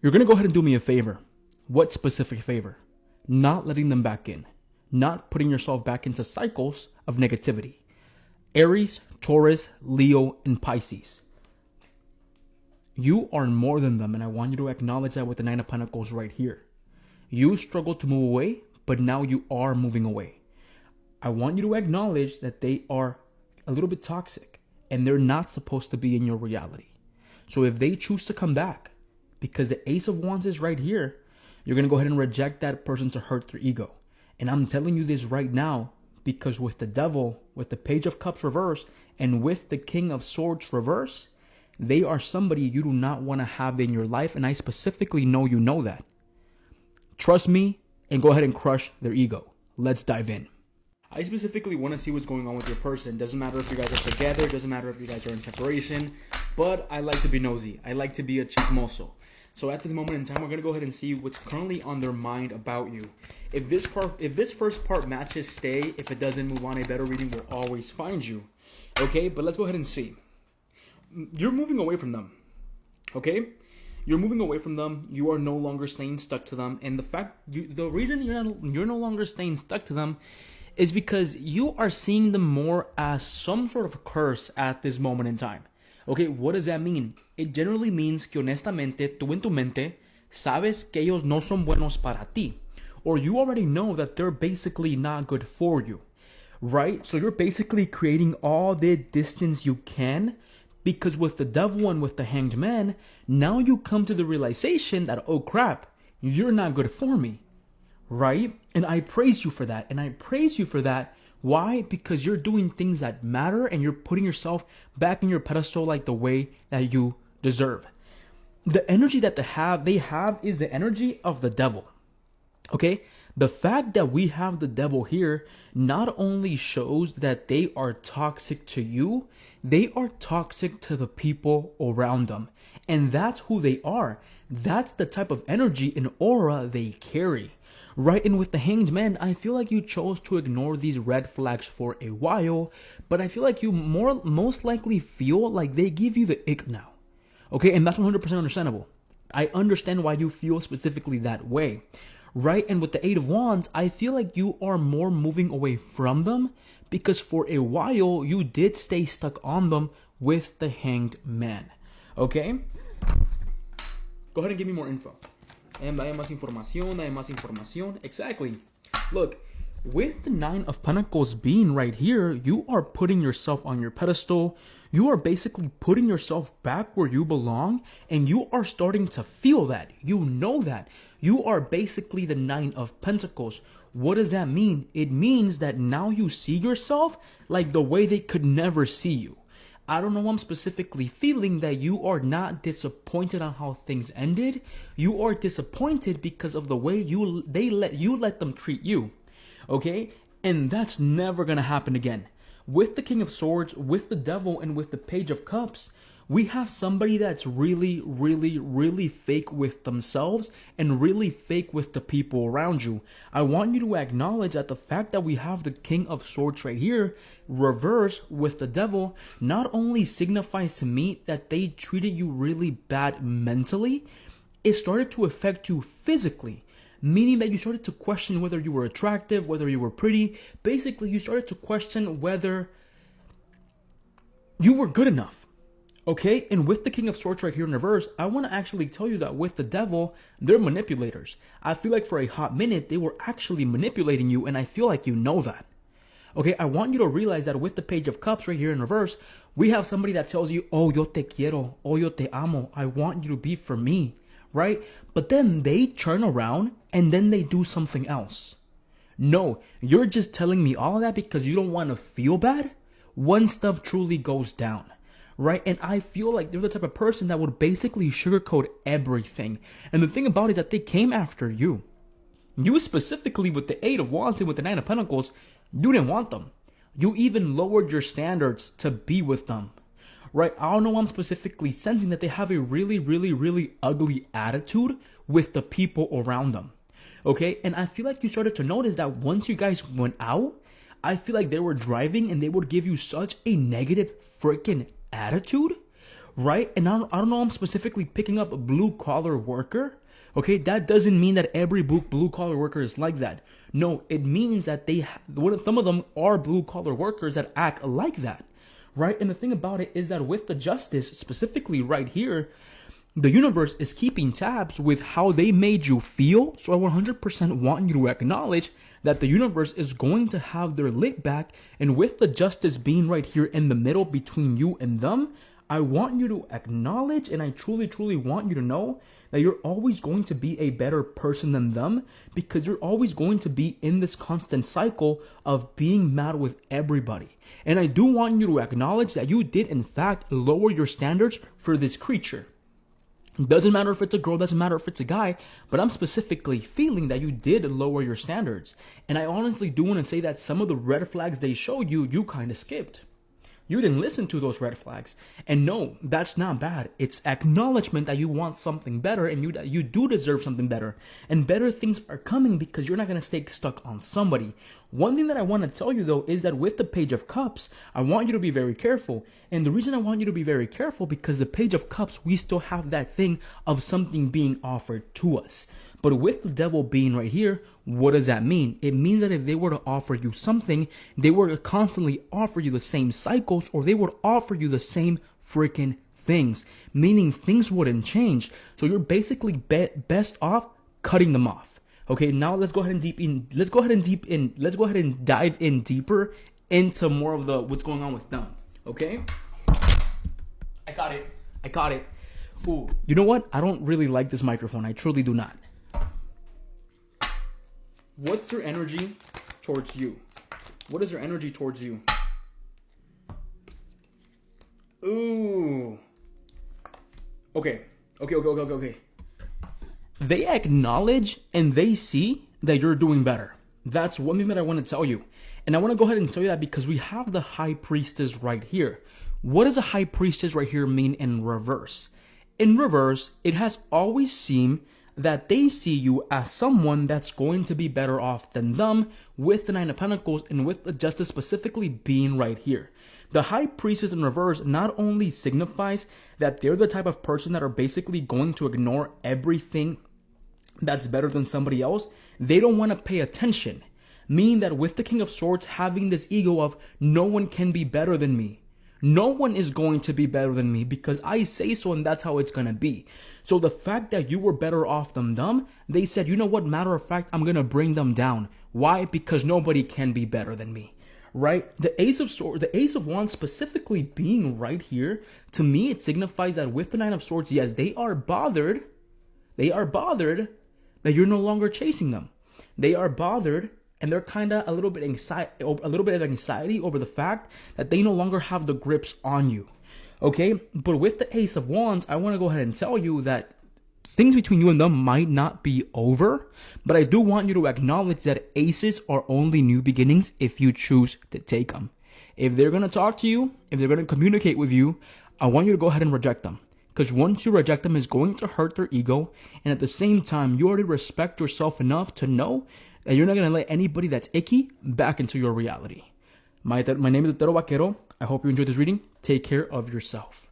You're going to go ahead and do me a favor. What specific favor? Not letting them back in. Not putting yourself back into cycles of negativity. Aries, Taurus, Leo, and Pisces. You are more than them, and I want you to acknowledge that with the Nine of Pentacles right here. You struggle to move away, but now you are moving away. I want you to acknowledge that they are a little bit toxic, and they're not supposed to be in your reality. So if they choose to come back, because the Ace of Wands is right here, you're going to go ahead and reject that person to hurt their ego. And I'm telling you this right now, because with the Devil, with the Page of Cups reverse, and with the King of Swords reverse, they are somebody you do not want to have in your life. And I specifically know you know that. Trust me and go ahead and crush their ego. Let's dive in. I specifically want to see what's going on with your person. Doesn't matter if you guys are together. Doesn't matter if you guys are in separation. But I like to be nosy. I like to be a chismoso. So at this moment in time, we're going to go ahead and see what's currently on their mind about you. If this first part matches, stay. If it doesn't, move on. A better reading will always find you. Okay, but let's go ahead and see. You're moving away from them. Okay? You're moving away from them. You are no longer staying stuck to them. And the reason you're no longer staying stuck to them is because you are seeing them more as some sort of curse at this moment in time. Okay, what does that mean? It generally means que honestamente, tú en tu mente, sabes que ellos no son buenos para ti. Or you already know that they're basically not good for you. Right? So you're basically creating all the distance you can, because with the Devil and with the Hanged Man, now you come to the realization that, oh crap, you're not good for me. Right? And I praise you for that. And I praise you for that. Why? Because you're doing things that matter and you're putting yourself back in your pedestal like the way that you deserve. The energy that they have is the energy of the Devil. Okay? The fact that we have the Devil here not only shows that they are toxic to you, they are toxic to the people around them. And that's who they are. That's the type of energy and aura they carry. Right? And with the Hanged Man, I feel like you chose to ignore these red flags for a while, but I feel like you most likely feel like they give you the ick now. Okay? And that's 100% understandable. I understand why you feel specifically that way. Right? And with the Eight of Wands, I feel like you are more moving away from them because for a while you did stay stuck on them with the Hanged Man. Okay? Go ahead and give me more info. Dame más información. Exactly. Look, with the Nine of Pentacles being right here, you are putting yourself on your pedestal. You are basically putting yourself back where you belong, and you are starting to feel that. You know that. You are basically the Nine of Pentacles. What does that mean? It means that now you see yourself like the way they could never see you. I don't know, I'm specifically feeling that you are not disappointed on how things ended. You are disappointed because of the way you let them treat you. Okay? And that's never going to happen again. With the King of Swords, with the Devil, and with the Page of Cups, we have somebody that's really, really, really fake with themselves and really fake with the people around you. I want you to acknowledge that the fact that we have the King of Swords right here, reverse with the Devil, not only signifies to me that they treated you really bad mentally, it started to affect you physically. Meaning that you started to question whether you were attractive, whether you were pretty. Basically, you started to question whether you were good enough. Okay, and with the King of Swords right here in reverse, I want to actually tell you that with the Devil, they're manipulators. I feel like for a hot minute, they were actually manipulating you, and I feel like you know that. Okay, I want you to realize that with the Page of Cups right here in reverse, we have somebody that tells you, oh, yo te quiero, oh, yo te amo, I want you to be for me, right? But then they turn around, and then they do something else. No, you're just telling me all of that because you don't want to feel bad when stuff truly goes down. Right? And I feel like they're the type of person that would basically sugarcoat everything. And the thing about it is that they came after you. You specifically with the Eight of Wands and with the Nine of Pentacles, you didn't want them. You even lowered your standards to be with them. Right? I don't know, I'm specifically sensing that they have a really, really, really ugly attitude with the people around them. Okay? And I feel like you started to notice that once you guys went out, I feel like they were driving and they would give you such a negative freaking attitude, right? And I don't know, I'm specifically picking up a blue collar worker. Okay, that doesn't mean that every blue collar worker is like that. No, it means that some of them are blue collar workers that act like that, right? And the thing about it is that with the justice, specifically right here, the universe is keeping tabs with how they made you feel. So I 100% want you to acknowledge that the universe is going to have their lick back. And with the justice being right here in the middle between you and them, I want you to acknowledge, and I truly, truly want you to know that you're always going to be a better person than them, because you're always going to be in this constant cycle of being mad with everybody. And I do want you to acknowledge that you did, in fact, lower your standards for this creature. Doesn't matter if it's a girl, doesn't matter if it's a guy, but I'm specifically feeling that you did lower your standards. And I honestly do want to say that some of the red flags they showed you, you kind of skipped. You didn't listen to those red flags. And no, that's not bad. It's acknowledgement that you want something better, and you do deserve something better. And better things are coming because you're not going to stay stuck on somebody. One thing that I want to tell you, though, is that with the Page of Cups, I want you to be very careful. And the reason I want you to be very careful, because the Page of Cups, we still have that thing of something being offered to us. But with the Devil being right here, what does that mean? It means that if they were to offer you something, they were to constantly offer you the same cycles, or they would offer you the same freaking things, meaning things wouldn't change. So you're basically best off cutting them off. Okay, now let's go ahead and dive in deeper into more of the what's going on with them. Okay, I got it. Ooh, you know what? I don't really like this microphone. I truly do not. What's their energy towards you? What is their energy towards you? Ooh. Okay. They acknowledge and they see that you're doing better. That's one thing that I want to tell you. And I want to go ahead and tell you that because we have the High Priestess right here. What does a High Priestess right here mean in reverse? In reverse, it has always seemed that they see you as someone that's going to be better off than them, with the Nine of Pentacles and with the Justice specifically being right here. The High Priestess in reverse not only signifies that they're the type of person that are basically going to ignore everything that's better than somebody else. They don't want to pay attention, meaning that with the King of Swords having this ego of no one can be better than me. No one is going to be better than me because I say so, and that's how it's going to be. So the fact that you were better off than them, they said, you know what, matter of fact, I'm going to bring them down. Why? Because nobody can be better than me, right? The Ace of Swords, the Ace of Wands specifically being right here, to me, it signifies that with the Nine of Swords, yes, they are bothered that you're no longer chasing them. They are bothered, and they're kind of a little bit of anxiety over the fact that they no longer have the grips on you. Okay, but with the Ace of Wands, I want to go ahead and tell you that things between you and them might not be over, but I do want you to acknowledge that aces are only new beginnings if you choose to take them. If they're going to talk to you, if they're going to communicate with you, I want you to go ahead and reject them. Because once you reject them, it's going to hurt their ego. And at the same time, you already respect yourself enough to know that you're not going to let anybody that's icky back into your reality. My name is Tarot Vaquero. I hope you enjoyed this reading. Take care of yourself.